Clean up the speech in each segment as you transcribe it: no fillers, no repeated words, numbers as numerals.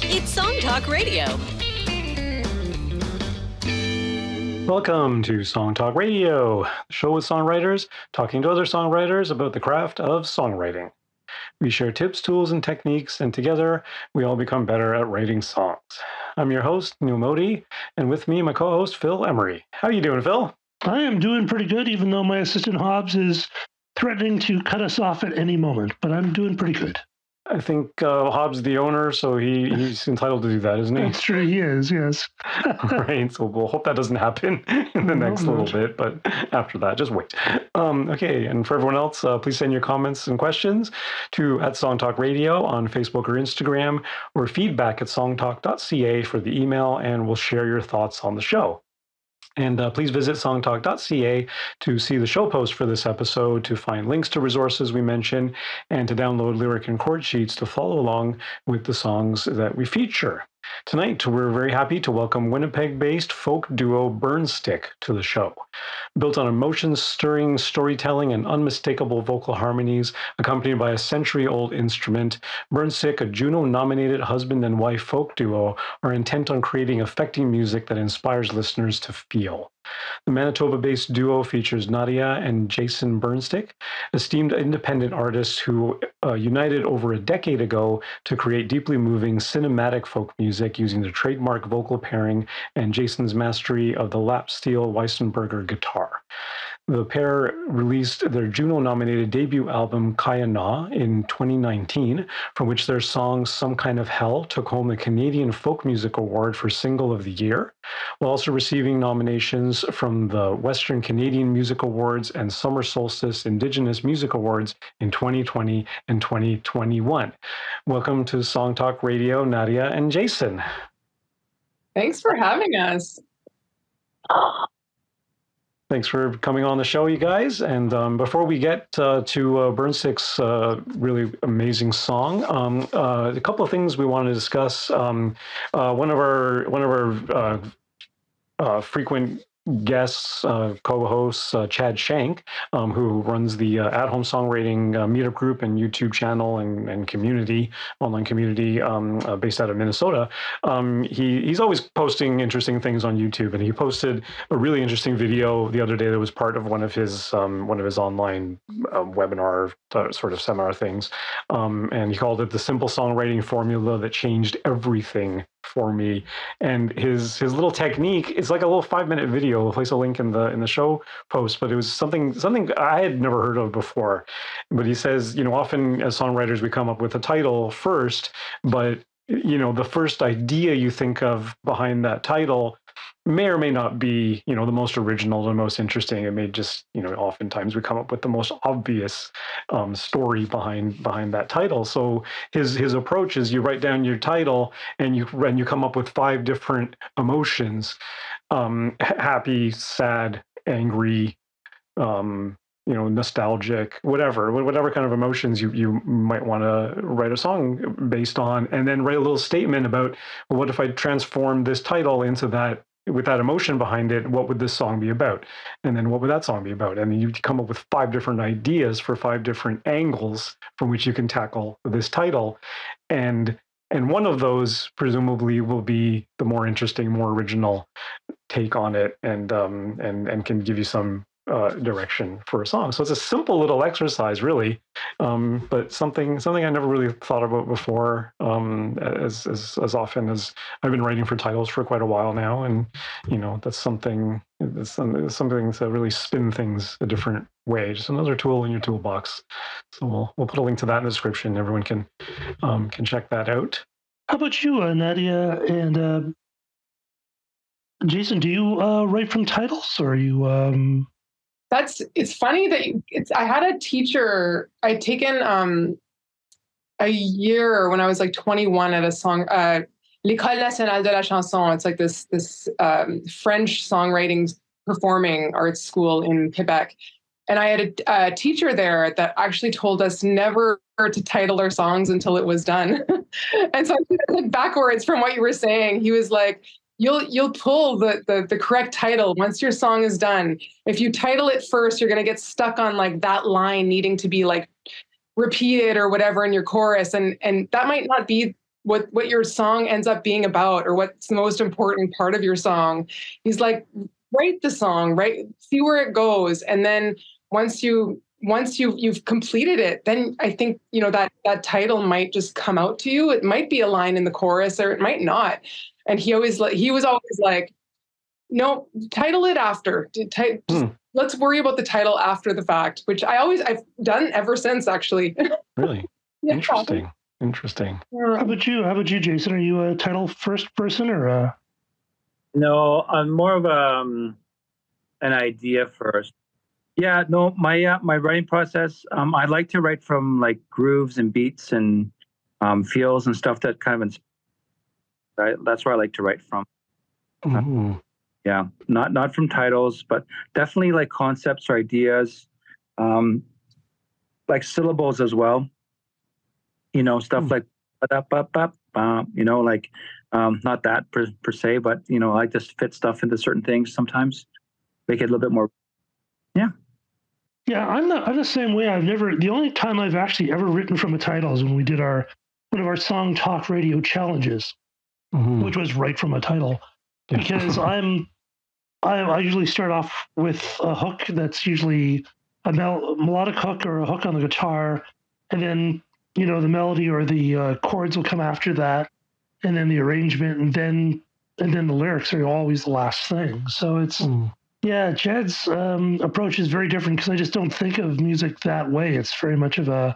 It's Song Talk Radio. Welcome to Song Talk Radio, the show with songwriters talking to other songwriters about the craft of songwriting. We share tips, tools, and techniques, and together we all become better at writing songs. I'm your host, Neil Modi, and with me, my co-host, Phil Emery. How you doing, Phil? I am doing pretty good, even though my assistant Hobbs is threatening to cut us off at any moment, but I'm doing pretty good. I think Hobbs is the owner, so he's entitled to do that, isn't he? That's true, he is, yes. Right, so we'll hope that doesn't happen in the next little bit, but after that, just wait. Okay, and for everyone else, please send your comments and questions to @SongTalkRadio on Facebook or Instagram, or feedback at songtalk.ca for the email, and we'll share your thoughts on the show. And please visit songtalk.ca to see the show post for this episode, to find links to resources we mention, and to download lyric and chord sheets to follow along with the songs that we feature. Tonight, we're very happy to welcome Winnipeg-based folk duo Burnstick to the show. Built on emotion-stirring storytelling and unmistakable vocal harmonies, accompanied by a century-old instrument, Burnstick, a Juno-nominated husband and wife folk duo, are intent on creating affecting music that inspires listeners to feel. The Manitoba-based duo features Nadia and Jason Burnstick, esteemed independent artists who united over a decade ago to create deeply moving cinematic folk music using their trademark vocal pairing and Jason's mastery of the lap steel Weissenberger guitar. The pair released their Juno-nominated debut album Kaya Na in 2019, from which their song Some Kind of Hell took home the Canadian Folk Music Award for Single of the Year, while also receiving nominations from the Western Canadian Music Awards and Summer Solstice Indigenous Music Awards in 2020 and 2021. Welcome to Song Talk Radio, Nadia and Jason. Thanks for having us. Thanks for coming on the show, you guys. And before we get to Burnstick's really amazing song, a couple of things we want to discuss. One of our frequent guests, co-hosts, Chad Shank, who runs the at-home songwriting meetup group and YouTube channel and community, online community based out of Minnesota. He's always posting interesting things on YouTube, and he posted a really interesting video the other day that was part of one of his online webinar sort of seminar things, and he called it the simple songwriting formula that changed everything for me. And his little technique, it's like a little 5-minute video. We'll place a link in the show post, but it was something I had never heard of before. But he says, often as songwriters we come up with a title first, but the first idea you think of behind that title may or may not be, the most original, the most interesting. It may just, oftentimes we come up with the most obvious story behind that title. So his approach is you write down your title and you come up with 5 different emotions: happy, sad, angry, nostalgic, whatever kind of emotions you might want to write a song based on, and then write a little statement about, well, what if I transform this title into that, with that emotion behind it, what would this song be about? And then what would that song be about? And then you come up with 5 different ideas for 5 different angles from which you can tackle this title. And one of those presumably will be the more interesting, more original take on it, and can give you some direction for a song. So it's a simple little exercise, really, but something I never really thought about before. As often as I've been writing for titles for quite a while now, and that's something to really spin things a different way. Just another tool in your toolbox. So we'll put a link to that in the description. Everyone can check that out. How about you, Nadia and Jason? Do you write from titles, or are you? It's funny that I had a teacher. I'd taken a year when I was like 21 at a song, L'École Nationale de la Chanson. It's like this French songwriting performing arts school in Quebec. And I had a teacher there that actually told us never to title our songs until it was done. And so I did it backwards from what you were saying. He was like, you'll pull the correct title once your song is done. If you title it first, you're going to get stuck on like that line needing to be like repeated or whatever in your chorus. And that might not be what your song ends up being about, or what's the most important part of your song. He's like, write the song, right? See where it goes, and then once you've completed it, then I think that title might just come out to you. It might be a line in the chorus, or it might not. And he was always like, no, title it after. Let's worry about the title after the fact, which I've done ever since, actually. Really? Yeah. Interesting. How about you, Jason? Are you a title first person or? No, I'm more of an idea first. Yeah, no, my writing process. I like to write from like grooves and beats and feels and stuff that kind of. Right, that's where I like to write from. Mm-hmm. Yeah, not from titles, but definitely like concepts or ideas, like syllables as well. Stuff like like not that per se, but I like to fit stuff into certain things sometimes, make it a little bit more. Yeah. Yeah, I'm the same way. The only time I've actually ever written from a title is when we did one of our song talk radio challenges, which was right from a title. Yeah. Because I usually start off with a hook that's usually a melodic hook or a hook on the guitar, and then the melody or the chords will come after that, and then the arrangement, and then the lyrics are always the last thing. So it's yeah, Jed's approach is very different because I just don't think of music that way. It's very much of a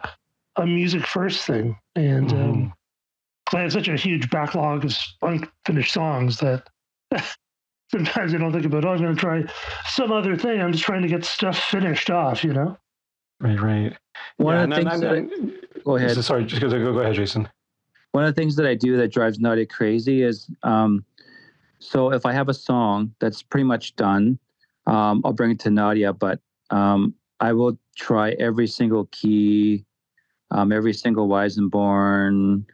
music first thing, and I have such a huge backlog of unfinished songs that sometimes I don't think about, I'm going to try some other thing. I'm just trying to get stuff finished off, Right. One of the things go ahead. Sorry, just go ahead, Jason. One of the things that I do that drives Nadia crazy is, so if I have a song that's pretty much done, I'll bring it to Nadia, but I will try every single key, every single Weisenborn,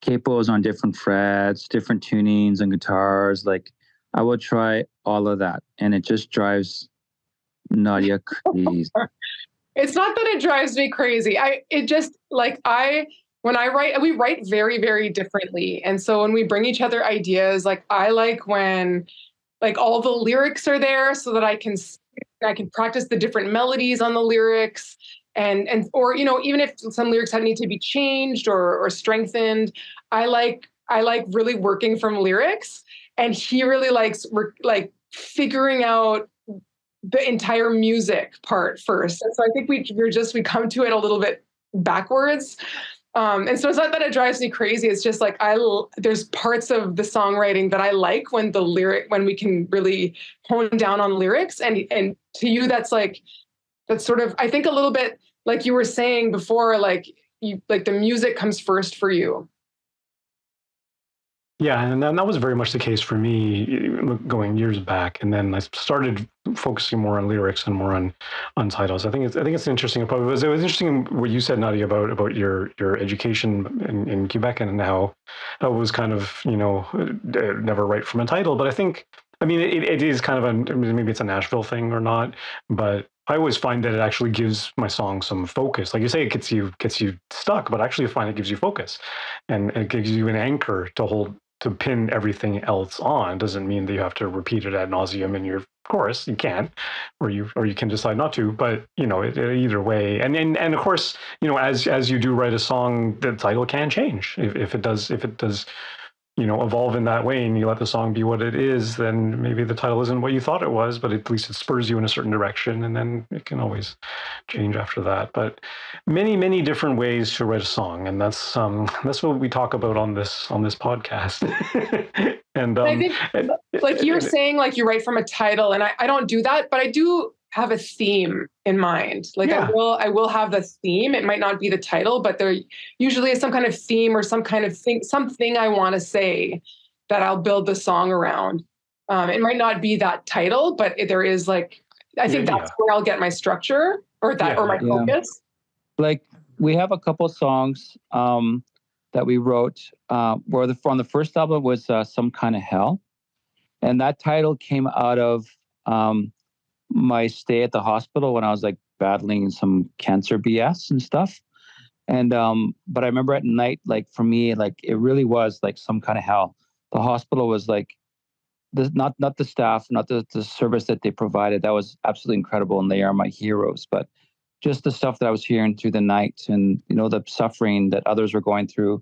capos on different frets, different tunings and guitars. Like I will try all of that, and it just drives Nadia crazy. It's not that it drives me crazy. When I write, we write very, very differently. And so when we bring each other ideas, like I like when like all the lyrics are there so that I can practice the different melodies on the lyrics or even if some lyrics need to be changed or strengthened, I like really working from lyrics, and he really likes figuring out the entire music part first. And so I think we come to it a little bit backwards. And so it's not that it drives me crazy. It's just like there's parts of the songwriting that I like when we can really hone down on lyrics. And to you, that's sort of, I think, a little bit like you were saying before, like the music comes first for you. Yeah, and that was very much the case for me going years back, and then I started focusing more on lyrics and more on titles. I think it's interesting. It was interesting what you said, Nadia, about your education in Quebec and how it was kind of never right from a title. But I think it is kind of maybe it's a Nashville thing or not, but I always find that it actually gives my song some focus. Like you say, it gets you stuck, but actually I find it gives you focus, and it gives you an anchor to pin everything else on. Doesn't mean that you have to repeat it ad nauseum in your chorus. You can, or you can decide not to. But either way, and of course, as you do write a song, the title can change if it does evolve in that way, and you let the song be what it is. Then maybe the title isn't what you thought it was, but at least it spurs you in a certain direction, and then it can always change after that. But many different ways to write a song, and that's what we talk about on this podcast. And I think, you're saying, like you write from a title, and I don't do that, but I do have a theme in mind. Like I will have the theme. It might not be the title, but there usually is some kind of theme or some kind of thing, something I want to say that I'll build the song around. It might not be that title, but there is I think that's where I'll get my structure or my focus. Like we have a couple songs that we wrote where on the first album was Some Kind of Hell. And that title came out of my stay at the hospital when I was battling some cancer BS and stuff. And but I remember at night, like for me, like it really was like some kind of hell. The hospital was like not the staff, not the service that they provided. That was absolutely incredible, and they are my heroes. But just the stuff that I was hearing through the night, and the suffering that others were going through,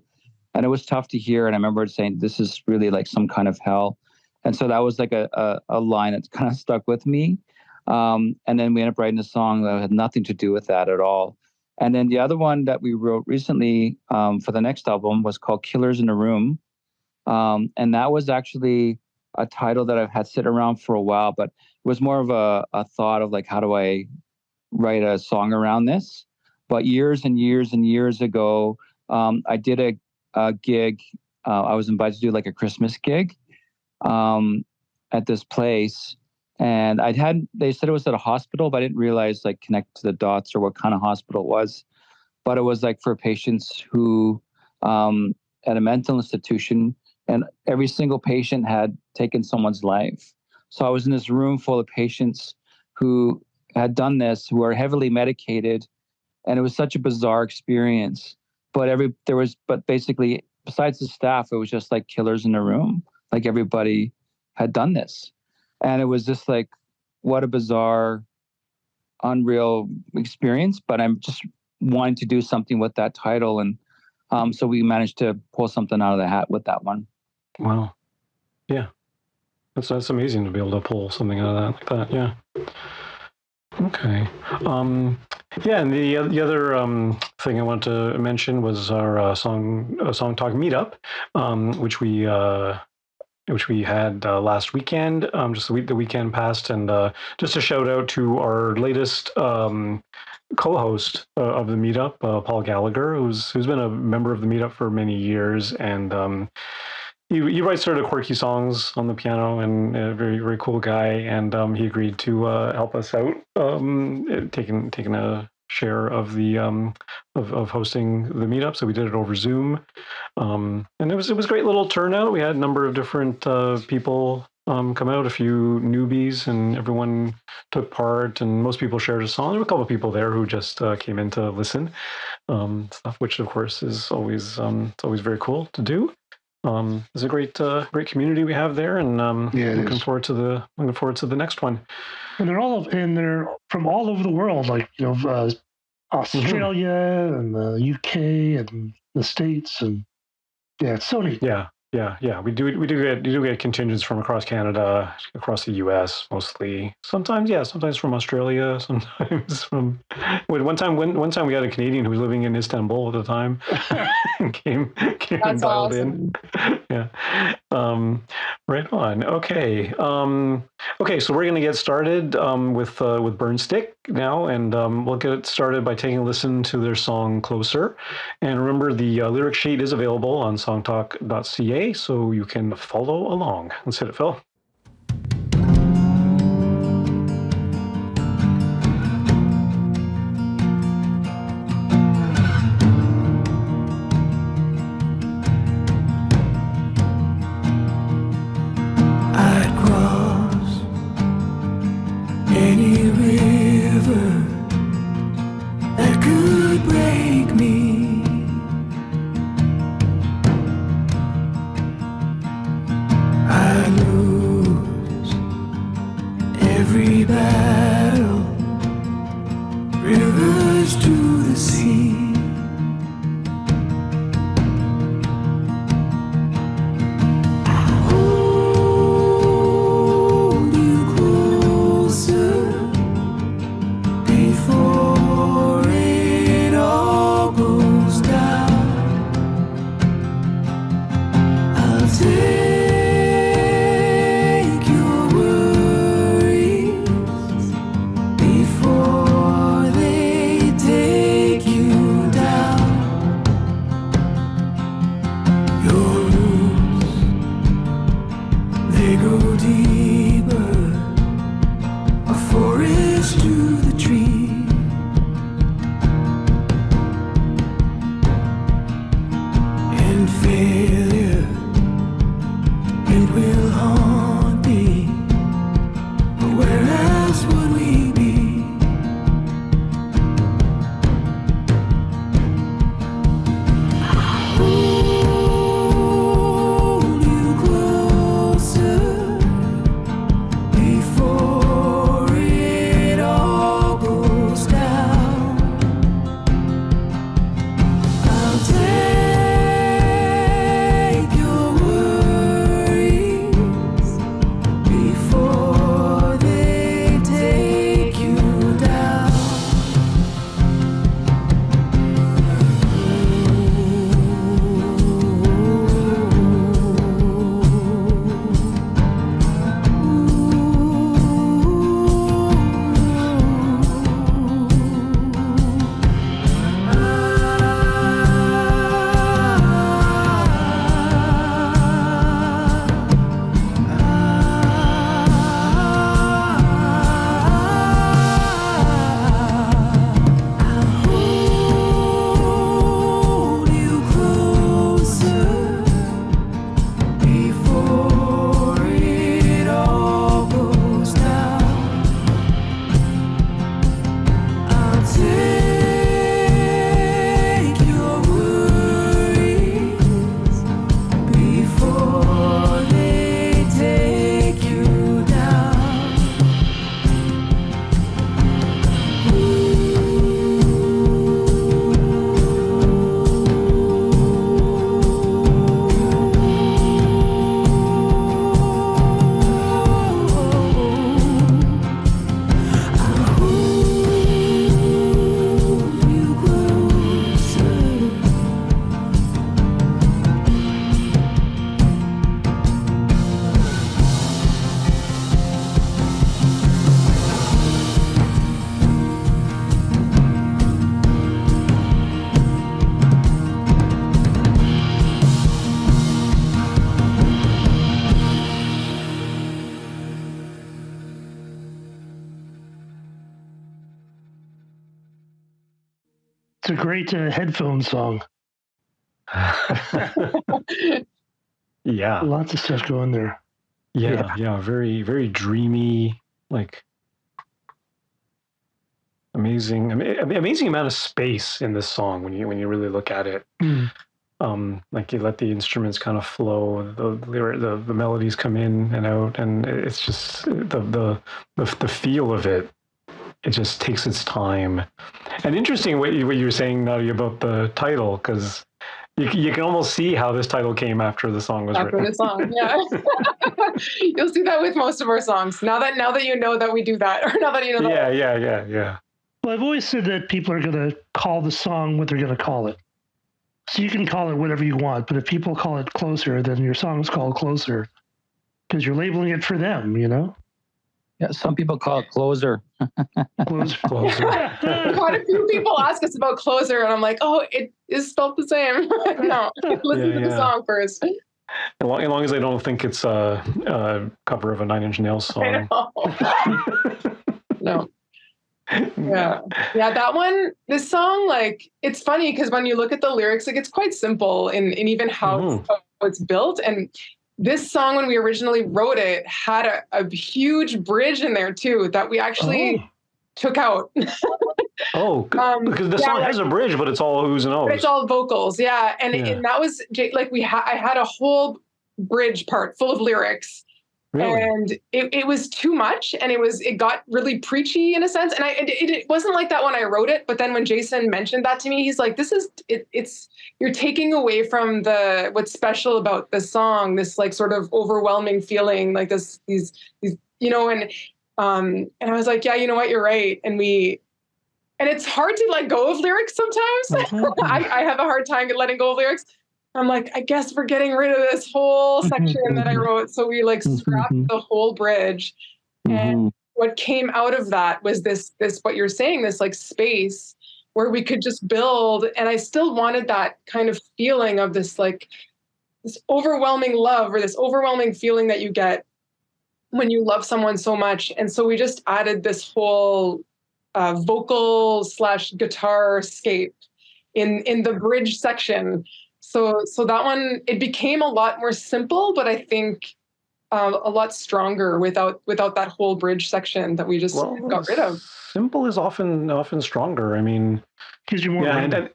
and it was tough to hear. And I remember saying, "This is really like some kind of hell." And so that was like a line that kind of stuck with me. And then we ended up writing a song that had nothing to do with that at all. And then the other one that we wrote recently for the next album was called Killers in a Room. And that was actually a title that I've had sit around for a while, but it was more of a thought of like, how do I write a song around this? But years and years and years ago, I did a gig. I was invited to do like a Christmas gig at this place. And they said it was at a hospital, but I didn't realize like connect to the dots or what kind of hospital it was. But it was like for patients who at a mental institution, and every single patient had taken someone's life. So I was in this room full of patients who had done this, who are heavily medicated. And it was such a bizarre experience. But basically, besides the staff, it was just like killers in the room. Like everybody had done this. And it was just like, what a bizarre, unreal experience. But I'm just wanting to do something with that title. And so we managed to pull something out of the hat with that one. Wow. Yeah. That's amazing to be able to pull something out of that like that. Yeah. Okay. Yeah, and the other thing I wanted to mention was our song talk meetup, which we had last weekend, just the weekend past, and just a shout out to our latest co-host of the meetup, Paul Gallagher, who's been a member of the meetup for many years, and he writes sort of quirky songs on the piano, and a very, very cool guy, and he agreed to help us out, taking a share of the of hosting the meetup. So we did it over Zoom, and it was a great little turnout. We had a number of different people come out, a few newbies, and everyone took part, and most people shared a song. There were a couple of people there who just came in to listen, stuff, which of course is always it's always very cool to do. It's a great community we have there, and looking forward to the next one. And they're from all over the world, like Australia and the UK and the States, and yeah, it's so neat. Yeah. We do get contingents from across Canada, across the US mostly. Sometimes from Australia. Sometimes from. One time we had a Canadian who was living in Istanbul at the time, and came and dialed in. Yeah. Right on. Okay. Okay. So we're gonna get started with Burnstick now, and we'll get started by taking a listen to their song "Closer." And remember, the lyric sheet is available on songtalk.ca. So you can follow along. Let's hit it, Phil. I'd cross any river that could break me. I lose every battle, rivers to the sea. Hold you closer before it all goes down. I'll take It's a great headphone song. Yeah. Lots of stuff going there. Yeah. Very, very dreamy, like amazing amount of space in this song when you really look at it. Like you let the instruments kind of flow, the melodies come in and out, and it's just the feel of it. It just takes its time. And interesting what you were saying, Nadia, about the title, because you can almost see how this title came after the song was written. After the song, yeah. You'll see that with most of our songs. Now that you know that we do that, or now that you know that. Yeah. Well, I've always said that people are going to call the song what they're going to call it. So you can call it whatever you want, but if people call it Closer, then your song's called Closer because you're labeling it for them, you know? Yeah, some people call it Closer. Closer. Quite a few people ask us about Closer, and I'm like, oh, it is spelled the same. No, listen to the song first. As long as they don't think it's a cover of a Nine Inch Nails song. No. Yeah, that one, this song, like, it's funny because when you look at the lyrics, like, it's quite simple in even how it's built. And this song, when we originally wrote it, had a huge bridge in there too that we actually took out. Because the song has a bridge, but it's all oohs and ohs. It's all vocals, yeah. And that was like I had a whole bridge part full of lyrics. Really? And it was too much, and it got really preachy in a sense. And it wasn't like that when I wrote it, but then when Jason mentioned that to me, he's like, "This is it's you're taking away from what's special about the song, this like sort of overwhelming feeling, like these you know." And I was like, "Yeah, you know what? You're right." And it's hard to let go of lyrics sometimes. I have a hard time letting go of lyrics. I'm like, I guess we're getting rid of this whole section that I wrote. So we like scrapped the whole bridge. And what came out of that was this, what you're saying, this like space where we could just build. And I still wanted that kind of feeling of this, like this overwhelming love or this overwhelming feeling that you get when you love someone so much. And so we just added this whole vocal / guitar scape in the bridge section. So that one, it became a lot more simple, but I think a lot stronger without that whole bridge section that we just got rid of. Simple is often stronger. I mean, gives you more room.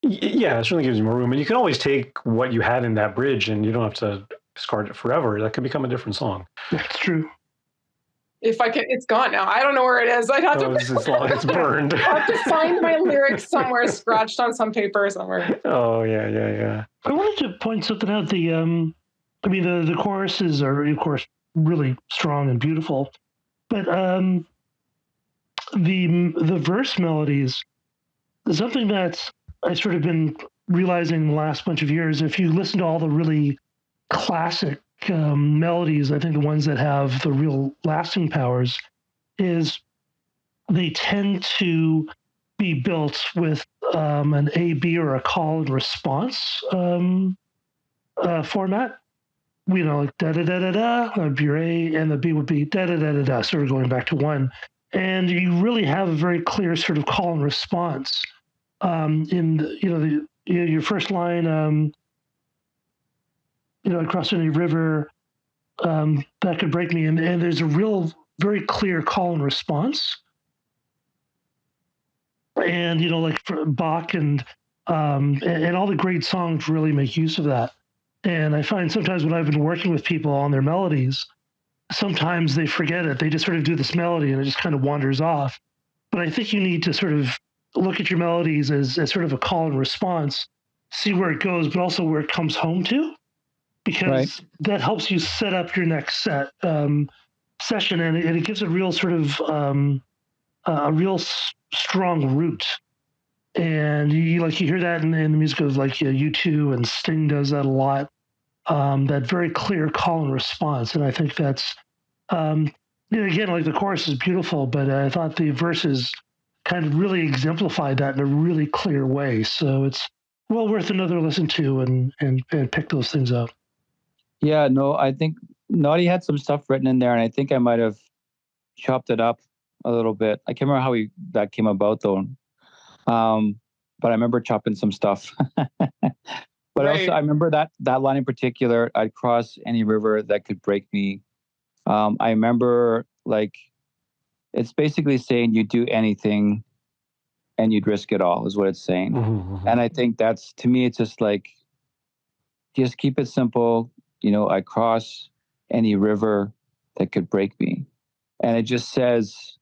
It certainly gives you more room. And you can always take what you had in that bridge, and you don't have to discard it forever. That could become a different song. That's true. If I can, it's gone now. I don't know where it is. I'd have to. It's burned. I have to find my lyrics somewhere, scratched on some paper somewhere. Oh yeah. I wanted to point something out. The choruses are, of course, really strong and beautiful, but the verse melodies, something that I sort of been realizing the last bunch of years. If you listen to all the really classic melodies, I think the ones that have the real lasting powers is they tend to be built with an A, B, or a call and response format. You know, like da da da da da, that'd be your A, and the B would be da da da da da, sort of going back to one. And you really have a very clear sort of call and response in your first line. Across any river that could break me. And there's a real, very clear call and response. And, like Bach and all the great songs really make use of that. And I find sometimes when I've been working with people on their melodies, sometimes they forget it. They just sort of do this melody and it just kind of wanders off. But I think you need to sort of look at your melodies as sort of a call and response, see where it goes, but also where it comes home to. Because that helps you set up your next session, and it gives a real sort of a real strong root. And you hear that in the music of like U2 and Sting does that a lot. That very clear call and response, and I think that's again, like the chorus is beautiful, but I thought the verses kind of really exemplified that in a really clear way. So it's well worth another listen to and pick those things up. Yeah, no, I think Naughty had some stuff written in there, and I think I might have chopped it up a little bit. I can't remember how that came about, though. but I remember chopping some stuff. But also, I remember that line in particular. I'd cross any river that could break me. I remember, like, it's basically saying you do anything and you'd risk it all, is what it's saying. And I think that's, to me, it's just like, just keep it simple. You know, I cross any river that could break me. And it just says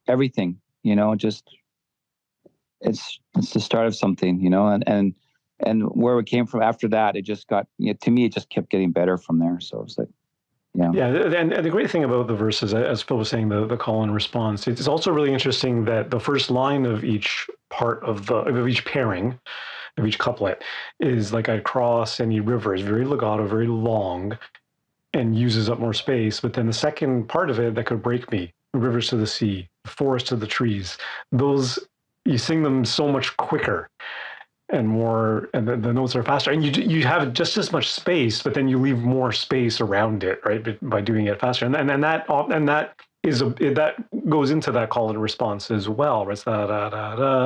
everything, you know, just, it's the start of something, you know, and where it came from after that, it just got, you know, to me, it just kept getting better from there. So it's like, yeah. And the great thing about the verses, as Phil was saying, the call and response, it's also really interesting that the first line of each part of each pairing, of each couplet, is like, I cross any river, is very legato, very long, and uses up more space. But then the second part of it, that could break me, rivers to the sea, forest to the trees, those, you sing them so much quicker and more, and the notes are faster, and you have just as much space, but then you leave more space around it, right, by doing it faster, and that is that goes into that call and response as well, right? Right,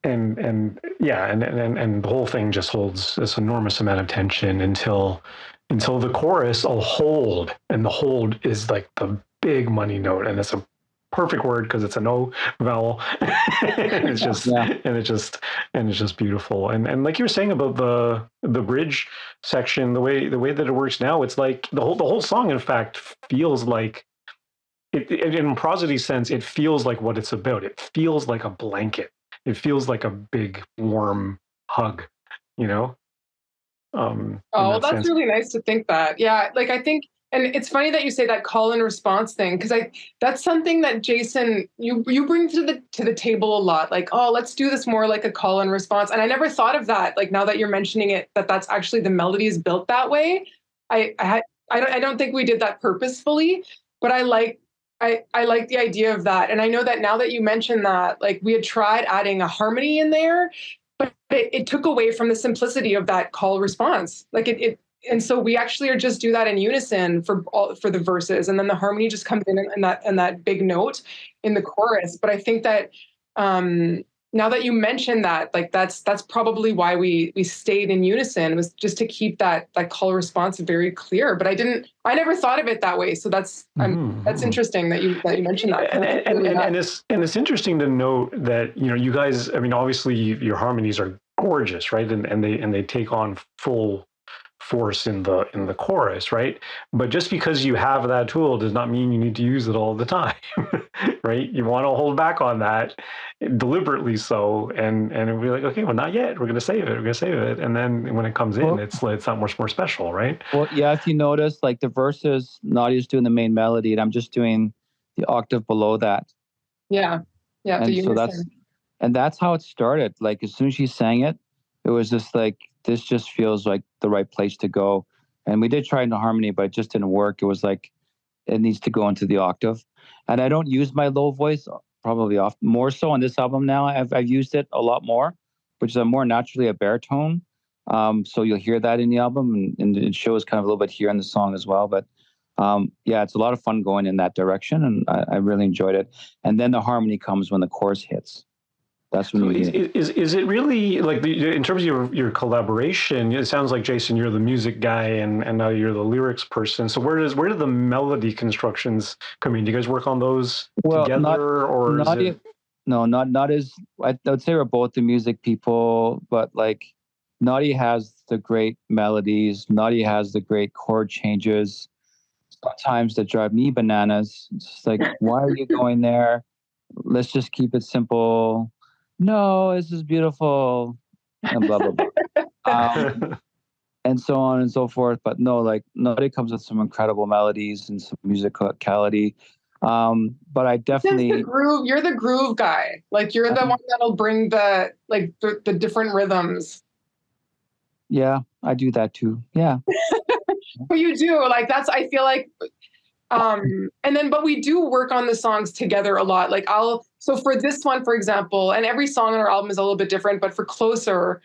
and the whole thing just holds this enormous amount of tension until the chorus will hold, and the hold is like the big money note, and it's a perfect word because it's a no vowel. And it's just and it's just beautiful. And like you were saying about the bridge section, the way that it works now, it's like the whole song, in fact, feels like it, in prosody sense, it feels like what it's about. It feels like a blanket. It feels like a big warm hug, you know. Oh, that's really nice to think that. Yeah, like I think, and it's funny that you say that call and response thing, because that's something that Jason, you bring to the table a lot. Like, oh, let's do this more like a call and response. And I never thought of that. Like, now that you're mentioning it, that's actually the melody is built that way. I don't think we did that purposefully, but I like the idea of that. And I know that now that you mention that, like, we had tried adding a harmony in there, but it took away from the simplicity of that call response. Like and so we actually are just do that in unison for the verses, and then the harmony just comes in and that big note in the chorus. But I think that now that you mentioned that, like that's probably why we stayed in unison, was just to keep that call response very clear. But I never thought of it that way. So that's interesting that you mentioned that. And it's interesting to note that, you know, you guys, I mean, obviously your harmonies are gorgeous, right? And they take on full force in the chorus, right? But just because you have that tool does not mean you need to use it all the time. Right? You want to hold back on that deliberately, so and be like, okay, well, not yet, we're going to save it, and then when it comes in, it's that much more special, right? Well, yeah, if you notice, like the verses, Nadia's doing the main melody and I'm just doing the octave below that. Yeah And so that's how it started. Like as soon as she sang it, it was just like, this just feels like the right place to go. And we did try into harmony, but it just didn't work. It was like, it needs to go into the octave. And I don't use my low voice probably more so on this album now. I've used it a lot more, which is I'm more naturally a baritone. So you'll hear that in the album, and it shows kind of a little bit here in the song as well. But yeah, it's a lot of fun going in that direction, and I really enjoyed it. And then the harmony comes when the chorus hits. That's when is it really like in terms of your collaboration? It sounds like, Jason, you're the music guy, and now you're the lyrics person. So where do the melody constructions come in? Do you guys work on those together, or is it? No, not as I would say we're both the music people, but like Nadia has the great melodies. Nadia has the great chord changes. Sometimes that drive me bananas. It's just like, why are you going there? Let's just keep it simple. No, this is beautiful, and blah, blah, blah. And so on and so forth. But no, like, Nadia comes with some incredible melodies and some musicality. But I definitely... You're the groove guy. Like, you're the one that'll bring the different rhythms. Yeah, I do that too. Yeah. But you do. Like, I feel like... but we do work on the songs together a lot. Like so for this one, for example, and every song on our album is a little bit different, but for Closer,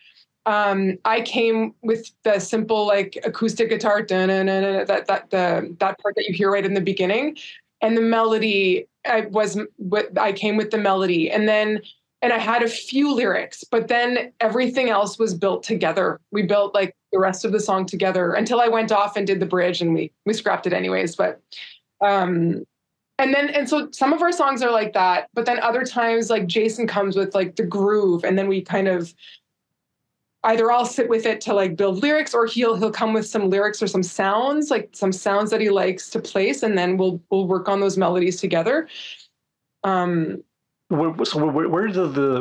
I came with the simple, like, acoustic guitar, that part that you hear right in the beginning. and the melody, I came with the melody, and I had a few lyrics, but then everything else was built together. We built like the rest of the song together until I went off and did the bridge, and we scrapped it anyways. But and so some of our songs are like that, but then other times like Jason comes with like the groove, and then we kind of either I'll sit with it to like build lyrics, or he'll come with some lyrics or some sounds, like some sounds that he likes to place, and then we'll work on those melodies together. So where do the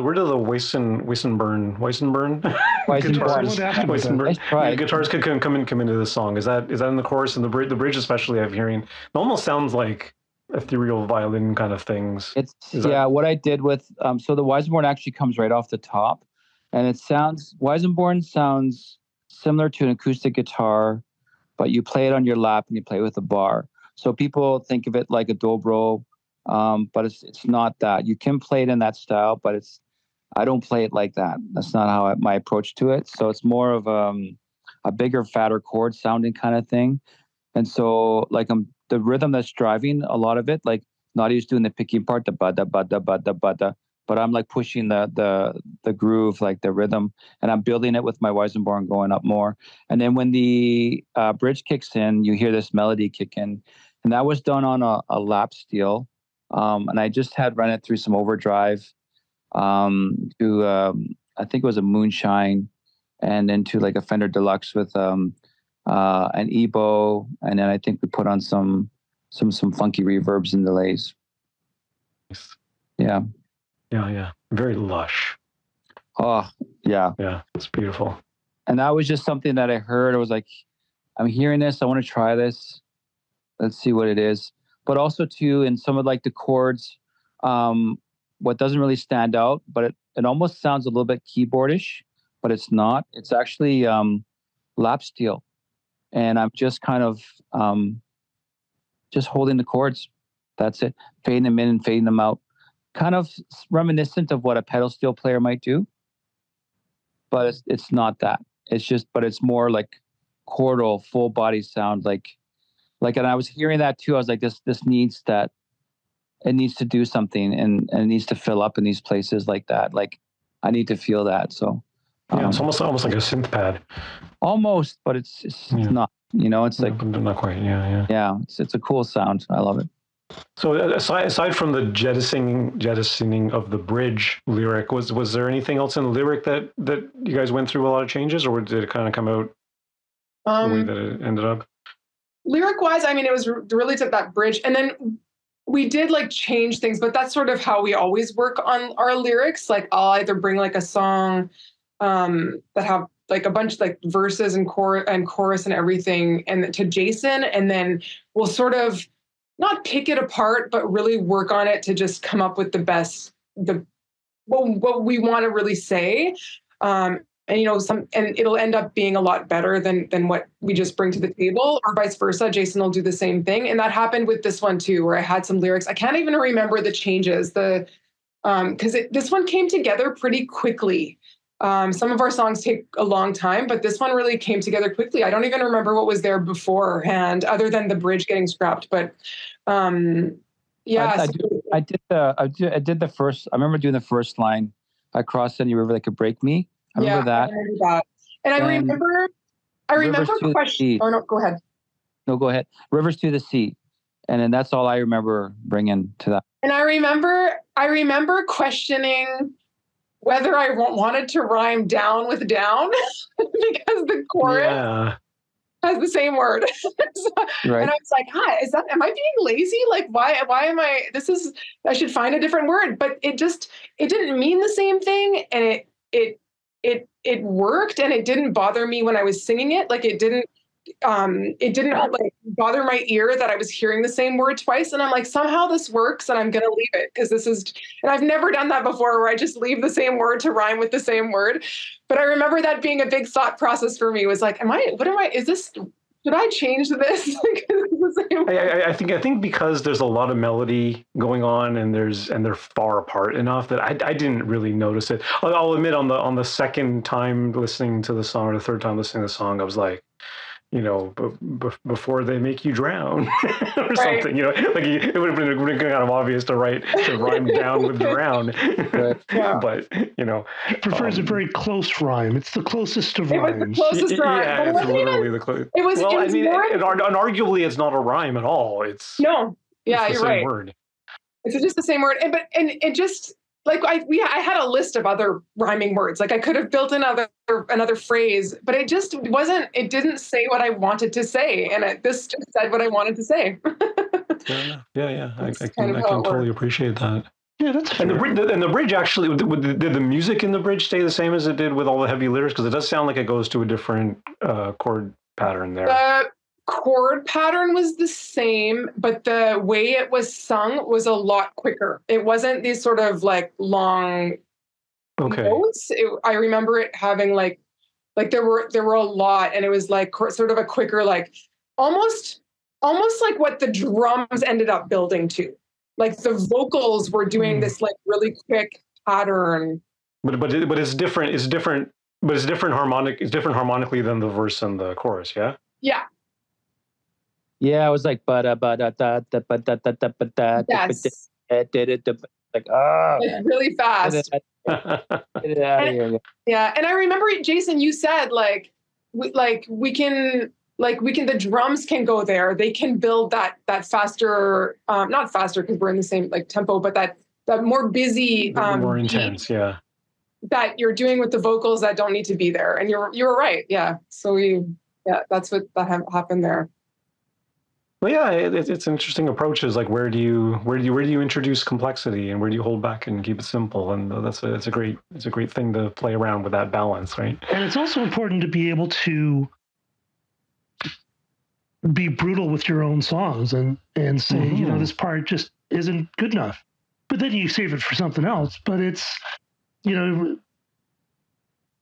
guitars could come into the song? Is that in the chorus and the bridge especially? I'm hearing it almost sounds like ethereal violin kind of things. What I did with so the Weissenborn actually comes right off the top, and Weissenborn sounds similar to an acoustic guitar, but you play it on your lap and you play with a bar. So people think of it like a dobro. But it's not that. You can play it in that style, but I don't play it like that. That's not how my approach to it. So it's more of a bigger, fatter chord sounding kind of thing. And so like the rhythm that's driving a lot of it, like Nadia's doing the picking part, the ba da ba da ba da ba da, but I'm like pushing the groove, like the rhythm, and I'm building it with my Weissenborn going up more. And then when the bridge kicks in, you hear this melody kick in, and that was done on a lap steel. And I just had run it through some overdrive to I think it was a Moonshine, and then to like a Fender Deluxe with an EBO, and then I think we put on some funky reverbs and delays. Yeah. Very lush. Oh yeah, it's beautiful. And that was just something that I heard. I was like, I'm hearing this, I want to try this. Let's see what it is. But also too, in some of like the chords, what doesn't really stand out, but it almost sounds a little bit keyboardish, but it's not. It's actually lap steel, and I'm just kind of just holding the chords. That's it, fading them in and fading them out, kind of reminiscent of what a pedal steel player might do. But it's not that. But it's more like chordal, full body sound, like, and I was hearing that too. I was like, this needs that. It needs to do something, and it needs to fill up in these places like that. Like, I need to feel that. So, it's almost like a synth pad. Almost, but it's not. It's like not quite. Yeah, it's a cool sound. I love it. So aside from the jettisoning of the bridge lyric, was there anything else in the lyric that you guys went through a lot of changes, or did it kind of come out the way that it ended up? Lyric wise, I mean, it was really to that bridge, and then we did like change things, but that's sort of how we always work on our lyrics. Like I'll either bring like a song that have like a bunch of like verses and chorus and everything, and to Jason, and then we'll sort of not pick it apart, but really work on it to just come up with what we want to really say. And it'll end up being a lot better than what we just bring to the table, or vice versa. Jason will do the same thing, and that happened with this one too, where I had some lyrics. I can't even remember the changes. This one came together pretty quickly. Some of our songs take a long time, but this one really came together quickly. I don't even remember what was there beforehand, other than the bridge getting scrapped. But I did the first. I remember doing the first line. I crossed any river that could break me. I remember that. And I remember question. Oh no, go ahead. No, go ahead. Rivers to the sea, and then that's all I remember bringing to that. And I remember questioning whether I wanted to rhyme down with down because the chorus has the same word. Right. And I was like, am I being lazy? Like, why am I, I should find a different word. But it didn't mean the same thing. And it worked, and it didn't bother me when I was singing it. Like it didn't like bother my ear that I was hearing the same word twice. And I'm like, somehow this works, and I'm going to leave it because and I've never done that before, where I just leave the same word to rhyme with the same word. But I remember that being a big thought process for me. Was like, should I change this? I think because there's a lot of melody going on, and they're far apart enough that I didn't really notice it. I'll admit on the second time listening to the song, or the third time listening to the song, I was like, before they make you drown or Right. something, like it would have been kind of obvious to rhyme down with drown. Right. Yeah. But, He prefers a very close rhyme. It's the closest of It was the rhymes. closest rhyme. yeah, But it it's wasn't literally even, the close. it was, Well, it I was mean, more, and arguably it's not a rhyme at all. It's no. Yeah, the you're same right. word. It's just the same word. And it just like I had a list of other rhyming words. Like I could have built another phrase, but it just wasn't. It didn't say what I wanted to say, and this just said what I wanted to say. Fair enough. Yeah. I That's can kind of how it totally works. appreciate that. Yeah, that's And fair. the bridge actually, did the music in the bridge stay the same as it did with all the heavy lyrics? Because it does sound like it goes to a different chord pattern there. The chord pattern was the same, but the way it was sung was a lot quicker. It wasn't these sort of like long Okay. notes. I remember it having like there were a lot, and it was like sort of a quicker, like almost like what the drums ended up building to. Like the vocals were doing this like really quick pattern. But it's different. It's different. But it's different harmonic. It's different harmonically than the verse and the chorus. Yeah. Yeah. Yeah, I was like, but Yes. like, oh, Like really fast. get it out of here. Yeah, and I remember, Jason, you said we can the drums can go there. They can build that faster, not faster because we're in the same like tempo, but that more busy, more beat intense. Yeah. that you're doing with the vocals that don't need to be there. And you were right. Yeah. So that's what happened there. Well, yeah, it's an interesting approach. Is like where do you introduce complexity and where do you hold back and keep it simple? And it's a great thing to play around with that balance, right? And it's also important to be able to be brutal with your own songs and say, this part just isn't good enough. But then you save it for something else. But it's,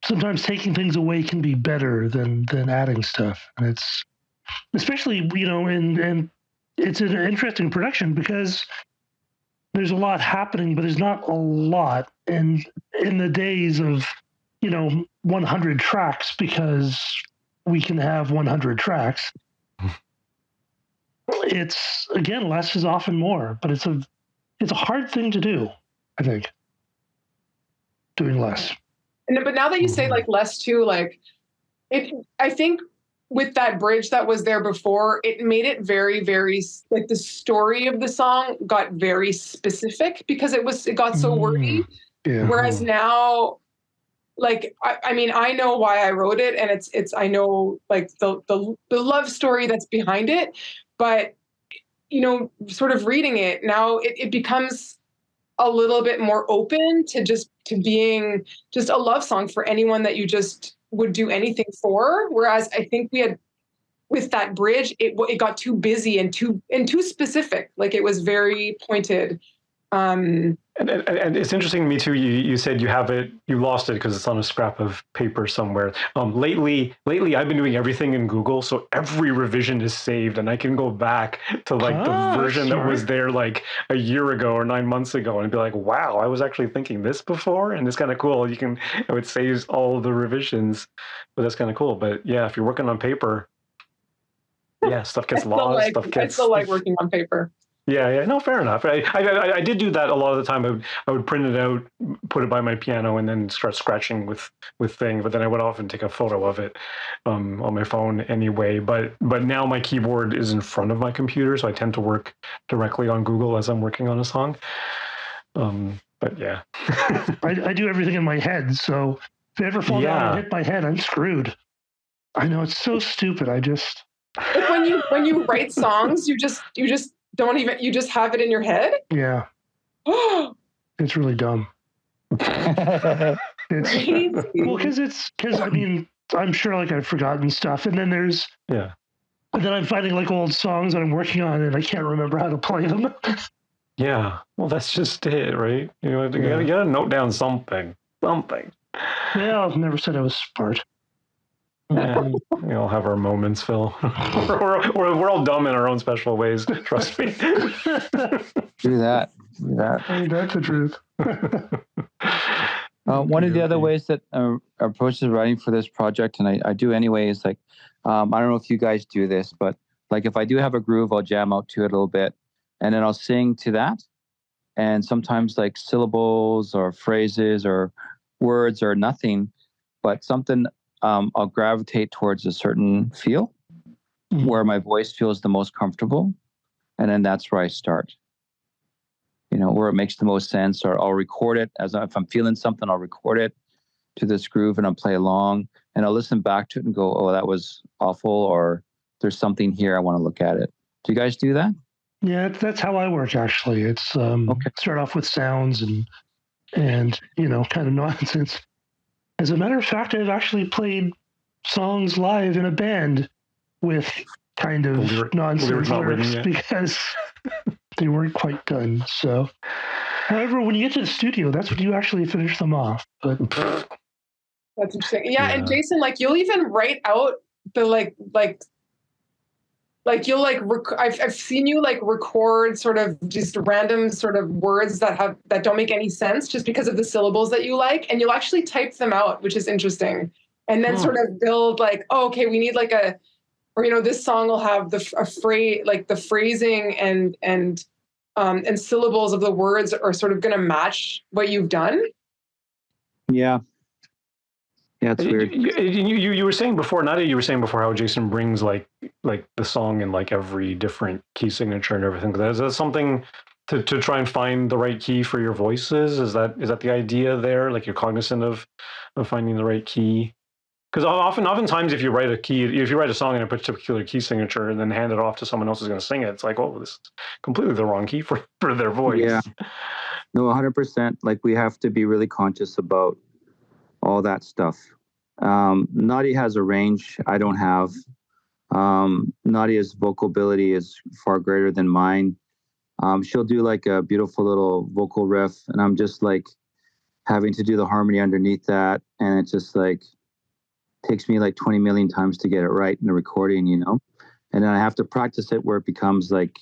sometimes taking things away can be better than adding stuff. And it's especially, and it's an interesting production because there's a lot happening, but there's not a lot. And in the days of, 100 tracks, because we can have 100 tracks, it's, again, less is often more, but it's a hard thing to do, I think, doing less. But now that you say like less too, like I think with that bridge that was there before, it made it very, very like the story of the song got very specific because it got so wordy. Yeah. Whereas now, like I mean, I know why I wrote it, and it's I know like the love story that's behind it, but sort of reading it now, it becomes a little bit more open to being just a love song for anyone that you just would do anything for. Whereas I think we had with that bridge, it got too busy and too specific. Like it was very pointed. And it's interesting to me too. You said you lost it because it's on a scrap of paper somewhere. Lately, I've been doing everything in Google, so every revision is saved, and I can go back to like the version that was there like a year ago or 9 months ago, and be like, "Wow, I was actually thinking this before," and it's kind of cool. It saves all the revisions, but that's kind of cool. But yeah, if you're working on paper, yeah, stuff gets lost. I still like working on paper. Yeah, no, fair enough. I did do that a lot of the time. I would print it out, put it by my piano, and then start scratching with things. But then I would often take a photo of it on my phone anyway. But now my keyboard is in front of my computer, so I tend to work directly on Google as I'm working on a song. But yeah, I do everything in my head. So if I ever fall down and hit my head, I'm screwed. I know, it's so stupid. Like when you write songs, you just don't even, you just have it in your head? Yeah. It's really dumb. It's well, because I mean, I'm sure like I've forgotten stuff, and then there's and then I'm finding like old songs that I'm working on, and I can't remember how to play them. Yeah, well, that's just it, right? You gotta note down something. Yeah, I've never said I was smart. Yeah, we all have our moments, Phil. we're all dumb in our own special ways. Trust me. Do that. I mean, that's the truth. One of the other ways that approaches writing for this project, and I do anyway, is like, I don't know if you guys do this, but like if I do have a groove, I'll jam out to it a little bit, and then I'll sing to that. And sometimes like syllables or phrases or words or nothing, but something I'll gravitate towards a certain feel where my voice feels the most comfortable. And then that's where I start. Where it makes the most sense, or I'll record it if I'm feeling something, I'll record it to this groove and I'll play along and I'll listen back to it and go, oh, that was awful. Or there's something here. I want to look at it. Do you guys do that? Yeah, that's how I work. Actually, it's okay. Start off with sounds and kind of nonsense. As a matter of fact, I've actually played songs live in a band with kind of nonsense lyrics because they weren't quite done. So, however, when you get to the studio, that's when you actually finish them off. But that's interesting. Yeah, and Jason, like you'll even write out the like you'll I've seen you like record sort of just random sort of words that don't make any sense just because of the syllables that you like, and you'll actually type them out, which is interesting, and then sort of build like, oh, okay, we need like this song will have a phrase, like the phrasing and syllables of the words are sort of going to match what you've done. Yeah. Yeah, it's weird. You were saying before, Nadia, how Jason brings like the song in like every different key signature and everything. Is that something to try and find the right key for your voices? Is that the idea there? Like you're cognizant of finding the right key? Because oftentimes if you write a song in a particular key signature and then hand it off to someone else who's going to sing it, it's like, oh, this is completely the wrong key for their voice. Yeah. No, 100%. Like we have to be really conscious about all that stuff. Nadia has a range I don't have. Nadia's vocal ability is far greater than mine. She'll do like a beautiful little vocal riff, and I'm just like having to do the harmony underneath that, and it just like takes me like 20 million times to get it right in the recording, and then I have to practice it where it becomes like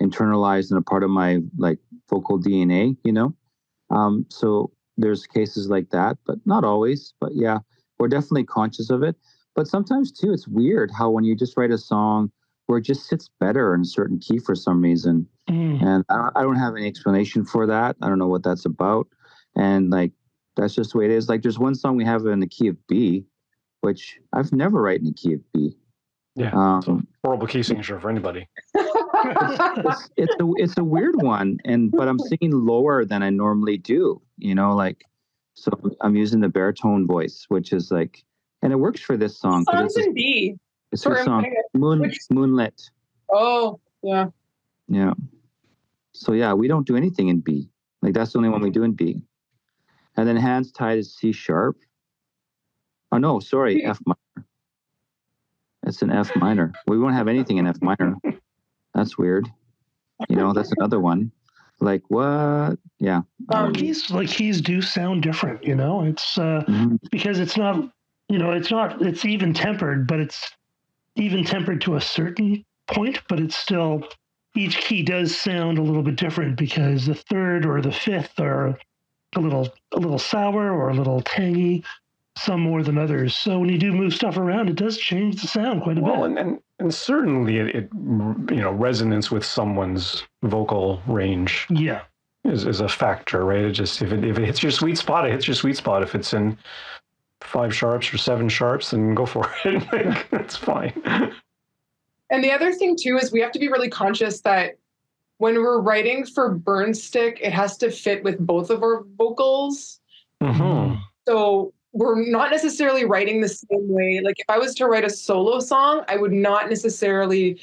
internalized and a part of my like vocal DNA, so there's cases like that, but not always. But yeah, we're definitely conscious of it. But sometimes too, it's weird how when you just write a song where it just sits better in a certain key for some reason. And I don't have any explanation for that. I don't know what that's about. And like, that's just the way it is. Like there's one song we have in the key of B, which I've never written in the key of B. Yeah, it's a horrible key signature for anybody. It's a weird one, but I'm singing lower than I normally do. So I'm using the baritone voice, which is like, and it works for this song. Songs in B. It's a song, Moonlit. Oh, yeah. Yeah. So yeah, we don't do anything in B. Like that's the only one we do in B. And then Hands Tied is C sharp. Oh no, sorry, F minor. It's an F minor. We won't have anything in F minor. That's weird. That's another one. Like what? Yeah. Keys do sound different. It's because it's not. It's even tempered, but it's even tempered to a certain point. But it's still, each key does sound a little bit different because the third or the fifth are a little sour or a little tangy. Some more than others. So when you do move stuff around, it does change the sound quite a bit. And certainly it resonance with someone's vocal range. Yeah, is a factor, right? It just if it hits your sweet spot, it hits your sweet spot. If it's in 5 sharps or 7 sharps, then go for it. That's fine. And the other thing too is we have to be really conscious that when we're writing for Burnstick, it has to fit with both of our vocals. Mm-hmm. So we're not necessarily writing the same way. Like if I was to write a solo song, I would not necessarily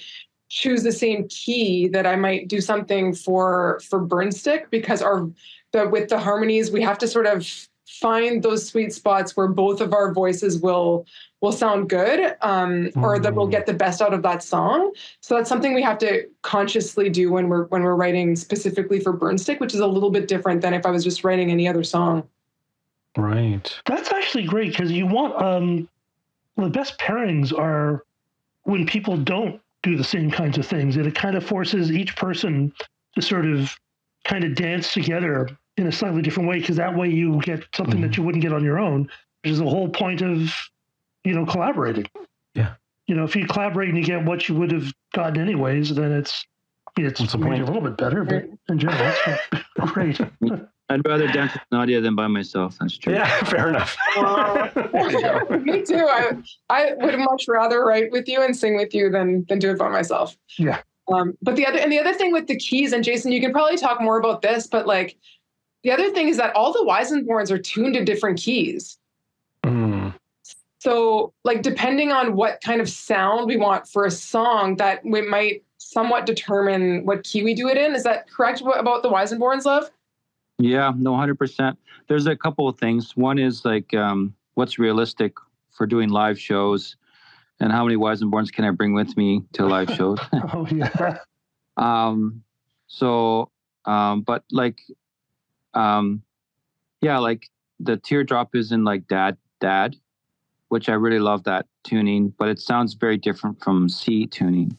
choose the same key that I might do something for Burnstick, because with the harmonies, we have to sort of find those sweet spots where both of our voices will sound good, or that we'll get the best out of that song. So that's something we have to consciously do when we're writing specifically for Burnstick, which is a little bit different than if I was just writing any other song. Right. That's actually great because you want the best pairings are when people don't do the same kinds of things. And it kind of forces each person to sort of kind of dance together in a slightly different way, because that way you get something that you wouldn't get on your own, which is the whole point of, collaborating. Yeah. If you collaborate and you get what you would have gotten anyways, then it's What's the maybe point? a little bit better, but in general, it's great. I'd rather dance with Nadia than by myself. That's true. Yeah, fair enough. There you go. Me too. I would much rather write with you and sing with you than do it by myself. Yeah. But the other thing with the keys, and Jason, you can probably talk more about this, but like the other thing is that all the Weissenborns are tuned to different keys. Mm. So like depending on what kind of sound we want for a song, that we might somewhat determine what key we do it in. Is that correct about the Weissenborns, love? Yeah, no, 100%. There's a couple of things. One is like what's realistic for doing live shows, and how many Weissenborns can I bring with me to live shows? Oh yeah. But like, like the teardrop is in like dad, which I really love that tuning, but it sounds very different from C tuning.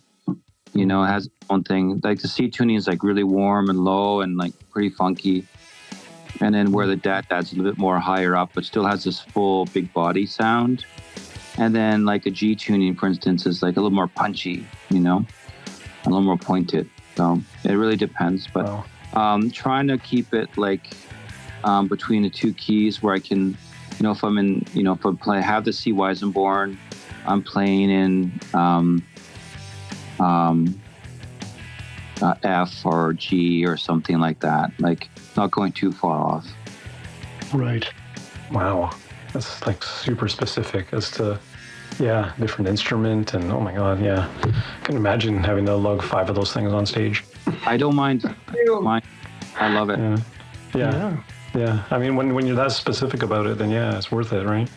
It has its own thing. Like the C tuning is like really warm and low and like pretty funky. And then where the dad's a little bit more higher up, but still has this full big body sound. And then like a G tuning, for instance, is like a little more punchy, a little more pointed. So it really depends. But trying to keep it like between the two keys where I can, if I'm in, if I have the C Weissenborn, I'm playing in F or G or something like that. Like not going too far off. Right. Wow. That's like super specific as to, different instrument. And oh my God, yeah. I can imagine having to lug 5 of those things on stage. I don't mind. I love it. Yeah. I mean, when you're that specific about it, then it's worth it, right?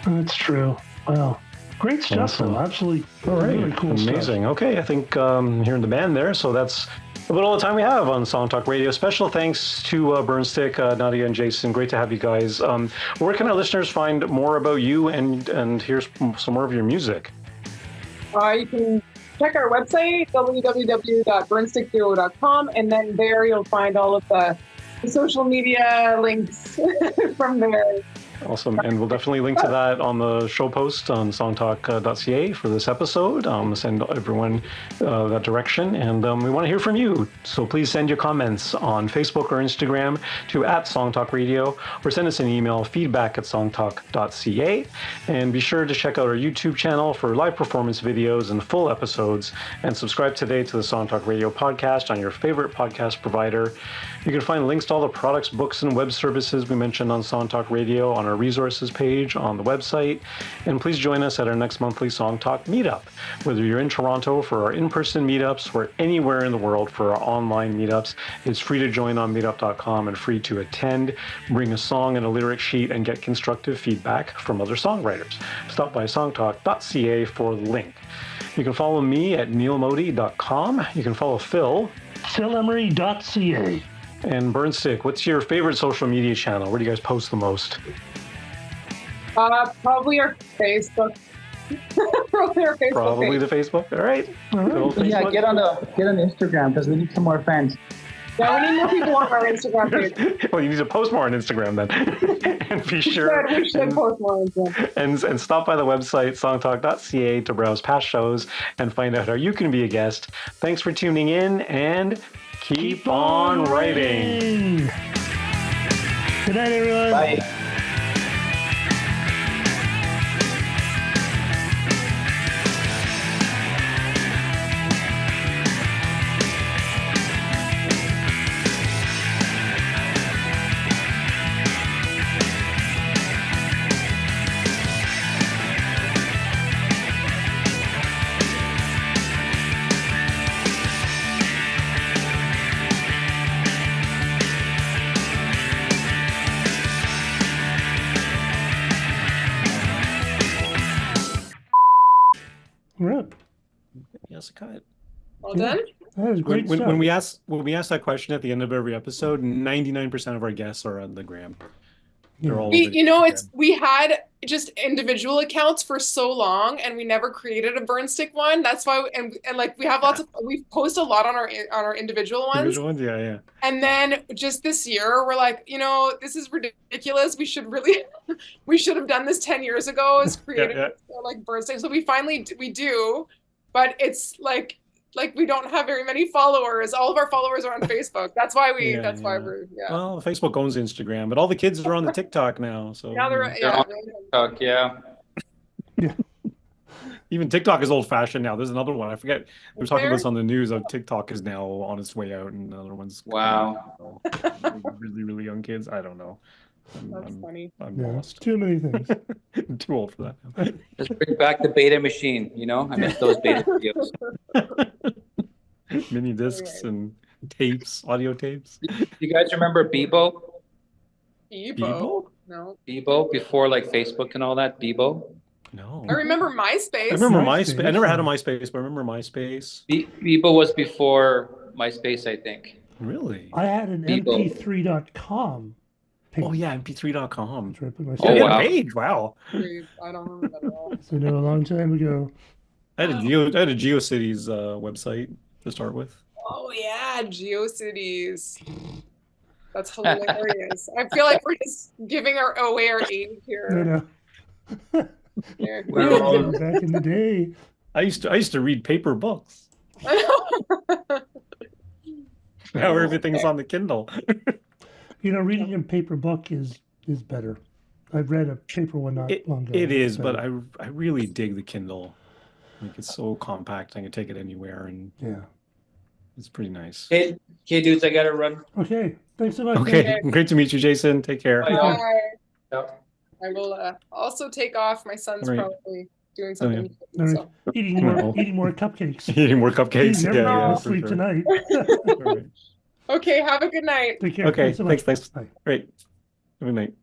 That's true. Wow. Great stuff, though. Absolutely. All right. Really cool Amazing. stuff. Okay, I think hearing the band there, so that's about all the time we have on Song Talk Radio. Special thanks to Burnstick, Nadia, and Jason. Great to have you guys. Where can our listeners find more about you and hear some more of your music? You can check our website, www.burnstickduo.com, and then there you'll find all of the social media links from there. Awesome. And we'll definitely link to that on the show post on songtalk.ca for this episode. Send everyone that direction. And we want to hear from you. So please send your comments on Facebook or Instagram to @SongTalkRadio, or send us an email, feedback@songtalk.ca. And be sure to check out our YouTube channel for live performance videos and full episodes. And subscribe today to the Song Talk Radio podcast on your favorite podcast provider. You can find links to all the products, books, and web services we mentioned on Song Talk Radio on our resources page on the website. And please join us at our next monthly Song Talk meetup. Whether you're in Toronto for our in-person meetups or anywhere in the world for our online meetups, it's free to join on meetup.com and free to attend. Bring a song and a lyric sheet and get constructive feedback from other songwriters. Stop by songtalk.ca for the link. You can follow me at neilmodi.com. You can follow Phil. PhilEmery.ca. And Burnstick, what's your favorite social media channel? Where do you guys post the most? Probably our Facebook. Probably the Facebook. All right. Yeah, get on Instagram because we need some more fans. Yeah, we need more people on our Instagram page. Well, you need to post more on Instagram then. And be sure. We should post more on Instagram. And stop by the website, songtalk.ca, to browse past shows and find out how you can be a guest. Thanks for tuning in, and keep on writing. Good night, everyone. Bye. Right. Yes, cut. Well done. That was great stuff. When we ask that question at the end of every episode, 99% of our guests are on the gram. They're all We, over you know, Instagram. it's we had just individual accounts for so long, and we never created a Burnstick one. That's why, and like we have lots of we post a lot on our individual ones. Individual ones, yeah. And then just this year, we're like, you know, this is ridiculous. We should really, we should have done this 10 years ago as creative like Burnstick. So we finally we do, but it's like we don't have very many followers. All of our followers are on Facebook. That's why we. That's why we're. Yeah. Well, Facebook owns Instagram, but all the kids are on the TikTok now. So now they're on TikTok, yeah. Even TikTok is old-fashioned now. There's another one. I forget. They were talking about this on the news. Of TikTok is now on its way out, and another one's wow. Really, really young kids. I don't know. That's funny. I'm lost. Too many things. I'm too old for that now. Let's bring back the beta machine. You know, I miss those beta videos. Mini discs and tapes, audio tapes. You guys remember Bebo? Bebo? No. Bebo before like Facebook and all that. Bebo. No. I remember MySpace. I remember MySpace. I never had a MySpace, but I remember MySpace. Bebo was before MySpace, I think. Really? I had an Bebo. mp3.com. Oh yeah, mp3.com. That's where I put my Oh, stuff. wow. Page. Wow. I don't remember that at all. So no, a long time ago. I had a GeoCities website to start with. Oh yeah, GeoCities. That's hilarious. I feel like we're just giving away our age here. No. There. We're all- Back in the day. I used to read paper books. I Now everything's on the Kindle. You know, reading a paper book is better. I've read a paper one not long ago. It is, but better. I really dig the Kindle. Like it's so compact. I can take it anywhere, and Yeah. it's pretty nice. Hey, dudes, I gotta run. Okay. Thanks so much. Okay, great to meet you, Jason. Take care. Bye, know. y'all. I will also take off. My son's All right. probably doing something. All right. So. Eating more cupcakes. Eating more cupcakes. He's never Yeah, gonna for sleep sure. tonight. All right. Okay, have a good night. Take care. Okay, so much. thanks. Bye. Great. Have a good night.